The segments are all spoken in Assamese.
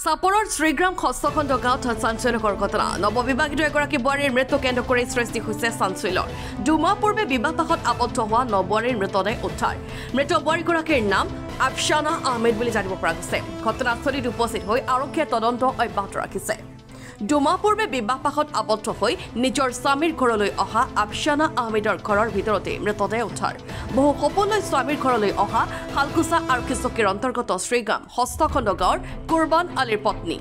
চাপৰৰ শ্ৰীগ্ৰাম খস্তখণ্ড গাঁৱত চাঞ্চল্যকৰ ঘটনা নৱবিবাহিত এগৰাকী বোৱাৰীৰ মৃত্যু কেন্দ্ৰ কৰি সৃষ্টি হৈছে চাঞ্চল্যৰ দুমাহ পূৰ্বে বিবাহপাশত আবদ্ধ হোৱা নৱবোৱাৰীৰ মৃতদেহ উদ্ধাৰ মৃত বোৱাৰীগৰাকীৰ নাম আফছানা আহমেদ বুলি জানিব পৰা গৈছে ঘটনাস্থলীত উপস্থিত হৈ আৰক্ষীয়ে তদন্ত অব্যাহত ৰাখিছে দুমাহ পূৰ্বে বিবাহপাশত আবদ্ধ হৈ নিজৰ স্বামীৰ ঘৰলৈ অহা আফছানা আহমেদৰ ঘৰৰ ভিতৰতে মৃতদেহ উদ্ধাৰ বহু সপোনলৈ স্বামীৰ ঘৰলৈ অহা হালকুচা আৰক্ষী চকীৰ অন্তৰ্গত শ্ৰীগ্ৰাম হস্তখণ্ড গাঁৱৰ কুৰবান আলীৰ পত্নী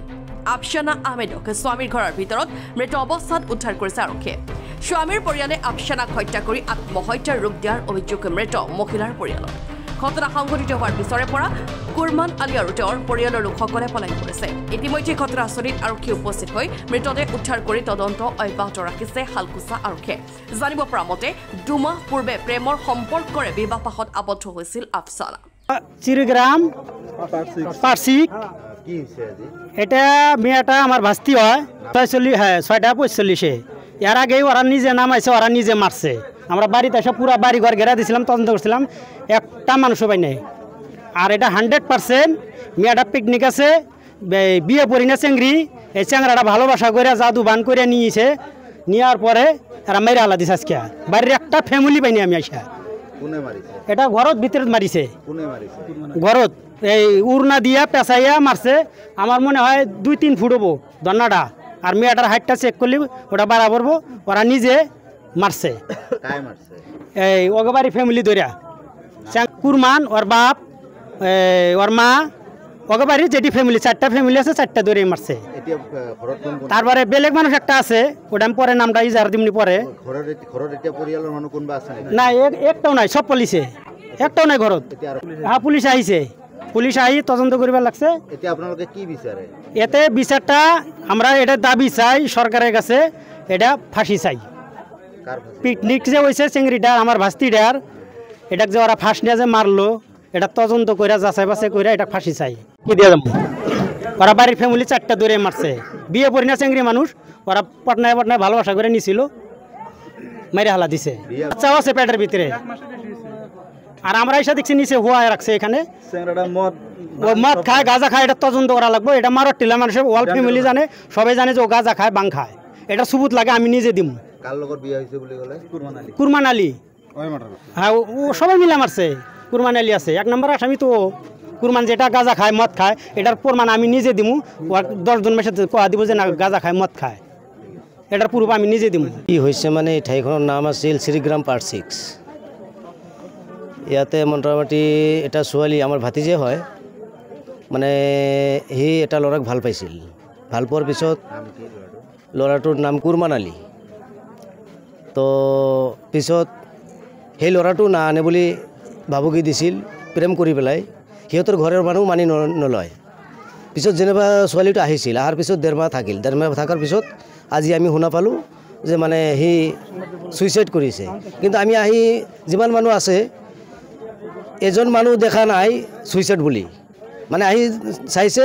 আফছানা আহমেদক স্বামীৰ ঘৰৰ ভিতৰত মৃত অৱস্থাত উদ্ধাৰ কৰিছে আৰক্ষীয়ে স্বামীৰ পৰিয়ালে আফছানাক হত্যা কৰি আত্মহত্যাৰ ৰূপ দিয়াৰ অভিযোগ মৃত মহিলাৰ পৰিয়ালৰ ঘটনা সংঘটিত হোৱাৰ পিছৰে পৰা কুৰবান আলী আৰু তেওঁৰ পৰিয়ালৰ লোকসকলে পলাই ফুৰিছে ইতিমধ্যে ঘটনাস্থলীত আৰক্ষী উপস্থিত হৈ মৃতদেহ উদ্ধাৰ কৰি তদন্ত অব্যাহত ৰাখিছে হালকুচা আৰক্ষীয়ে জানিব পৰা মতে দুমাহ পূৰ্বে প্ৰেমৰ সম্পৰ্কৰে বিবাহপাশত আবদ্ধ হৈছিল আফছানা চিৰিগ্ৰাম পাৰ্চিক কি হৈছে আজি এটা মেয়েটা আমার ভাস্তি হয় 6:45 ইয়ার আগেই ওরা নিজে নামাইছে ওরা নিজে মারছে আমরা বাড়িতে এসে পুরো বাড়ি ঘর ঘেরা দিয়েছিলাম তদন্ত করছিলাম একটা মানুষও পাই নাই আর এটা 100% মেয়েটা পিকনিক আছে বিয়ে পড়ি না চেংড়ি এই চেংড়াটা ভালোবাসা করে জাদু বান করে নিয়েছে নেওয়ার পরে এরা মেরে আলা দিছে আজকে বাড়ির একটা ফ্যামিলি পাইনি আমি আসা কোনে মারিছে এটা ঘরত ভিতরে মারিছে কোনে মারিছে ঘরত এই উড়না দিয়া পেঁচাইয়া মারছে আমার মনে হয় 2-3 ফুট হবো দন্নাটা আর মেয়েটার হাইটটা চেক করলি ওটা বাড়া পড়বো ওরা নিজে মারছে কায় মারছে এই ওগবাড়ি ফ্যামিলি ধরিয়া কুরমান ওর বাপ ওর মা ওগবাড়ি যেটি ফ্যামিলি 4টা ফ্যামিলি আছে 4টা ধরে মারছে এতিয়া ঘৰত কোন কোন তাৰপৰে বেলেগ মানুষ একটা আছে ওটা আমি পৰে নামটা ইজাৰ দিমনি পৰে ঘৰত এতিয়া পৰিয়ালৰ মানুহ কোনবা আছে নেকি না একটাও নাই সব পুলিশে একটাও নাই ঘরত এতিয়া হ্যাঁ পুলিশ আহিছে পুলিশ আহি তদন্ত করিবার লাগছে এতিয়া আপোনালোকে কি বিচাৰে এতে বিচারটা আমরা এটা দাবি চাই সরকারের কাছে এটা ফাঁসি চাই কার ফাঁসি পিকনিক যে হয়েছে চিংড়িটার আমার ভাস্তিটার এটা যে ওরা ফাঁস নিয়ে যে মারলো এটা তদন্ত করে যাচাই বাছাই করে এটা ফাঁসি চাই কি দিয়ে যাবো ওরা বাড়ির ফ্যামিলি 4টা ধরে মারছে বিয়ে পড়ি না চিংড়ি মানুষ ওরা পটনায় ভালোবাসা করে নিছিল মেরে হালা দিছে বাচ্চাও আছে পেটের ভিতরে আর আমরা এসে দেখছি নিচে হুয়া রাখছে এখানে চেংড়াটা মদ ও মদ খায় গাঁজা খায় এটা তদন্ত করা লাগবে এটা মারট টিলা মানুষের ওয়াল ফ্যামিলি জানে সবাই জানে যে ও গাঁজা খায় বাং খায় এটা সুবুত লাগে আমি নিজে দিম কার লগত বিয়া হইছে বুলি কলে কুরমান আলী হ্যাঁ ও সবাই মিলে মারছে কুরমান আলী আছে 1 নম্বর আসামি তো কুরমান যেটা গাঁজা খায় মদ খায় এটার প্রমাণ আমি নিজে দিমু 10 জন মেশে কোয়া দিব যে না গাঁজা খায় মদ খায় এটার প্রুফ আমি নিজে দিমু কি হয়েছে মানে ঠাইখনৰ নাম আছিল শ্ৰীগ্ৰাম পাৰ্ট 6 ইয়াতে মোটামুটি এটা ছোৱালী আমাৰ ভাতিজে হয় মানে সি এটা ল'ৰাক ভাল পাইছিল ভাল পোৱাৰ পিছত ল'ৰাটোৰ নাম কুৰমান আলী তো পিছত সেই ল'ৰাটো না আনে বুলি ভাবুকি দিছিল প্ৰেম কৰি পেলাই সিহঁতৰ ঘৰৰ মানুহ মানি নলয় পিছত যেনিবা ছোৱালীটো আহিছিল অহাৰ পিছত 1.5 মাহ থাকিল 1.5 মাহ থকাৰ পিছত আজি আমি শুনা পালোঁ যে মানে সি ছুইচাইড কৰিছে কিন্তু আমি আহি যিমান মানুহ আছে এজন মানুহ দেখা নাই ছুইচাইড বুলি মানে আহি চাইছে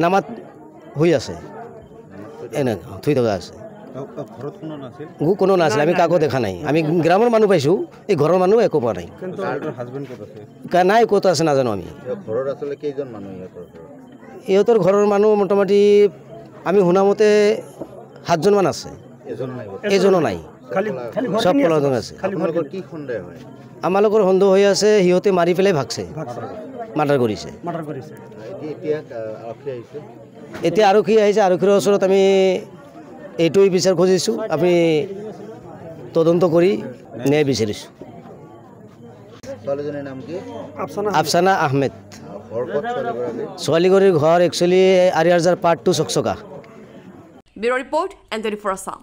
নামাত হৈ আছে এনে থৈ থকা আছে ঘৰত কোনো নাছিল কোনো নাছিল আমি কাকো দেখা নাই আমি গ্ৰামৰ মানুহ পাইছোঁ এই ঘৰৰ মানুহ একো পোৱা নাই তাৰ হাজবেণ্ড ক'ত আছে নাই ক'ত আছে নাজানো আমি ঘৰত আসলে কেইজন মানুহ ইহঁতৰ ঘৰৰ মানুহ মোটামুটি আমি শুনামতে 7 জনমান আছে এজনো নাই সব পলাতক আছে আপোনালোকৰ কি সন্দেহ হয় আমালোকৰ সন্দেহ হৈ আছে সিহঁতে মাৰি পেলাই ভাগছে মাৰ্ডাৰ কৰিছে এতিয়া আৰক্ষী আহিছে এতিয়া আৰক্ষী আহিছে আৰক্ষীৰ ওচৰত আমি এইটোৱেই বিচাৰ খুজিছোঁ আমি তদন্ত কৰি ন্যায় বিচাৰিছোঁ ছোৱালীজনীৰ নাম কি আফছানা আহমেদ ঘৰ ক'ত ছোৱালীগৰীৰ ঘৰ একচুৱেলি আৰিয়াৰজাৰ পাৰ্ট 2 চকচকা ব্যুৰো ৰিপৰ্ট এণ্ড 24 আছাম